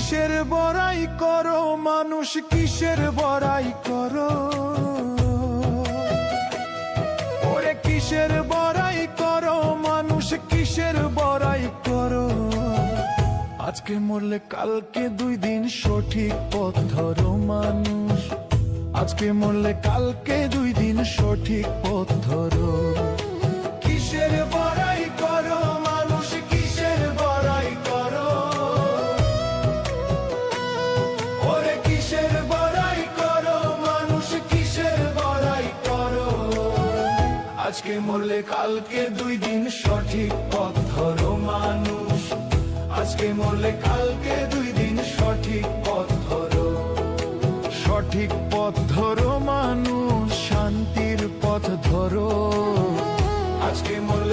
কিসের বড়াই করো মানুষ, কিসের বড়াই করো? ওরে কিসের বড়াই করো মানুষ, কিসের বড়াই করো? আজকে মরলে কালকে 2 দিন সঠিক পথ ধরো মানুষ। আজকে মরলে কালকে 2 দিন সঠিক পথ ধরো। কিসের বড়াই করো মানুষ, কিসের বড়াই করো? ওরে কিসের বড়াই করো মানুষ, কিসের বড়াই করো? আজকে মরলে কালকে 2 দিন সঠিক পথ ধরো মানুষ। আজকে মরলে কালকে 2 দিন সঠিক পথ ধরো। সঠিক পথ ধরো মানুষ, শান্তির পথ ধরো। আজকে মরলে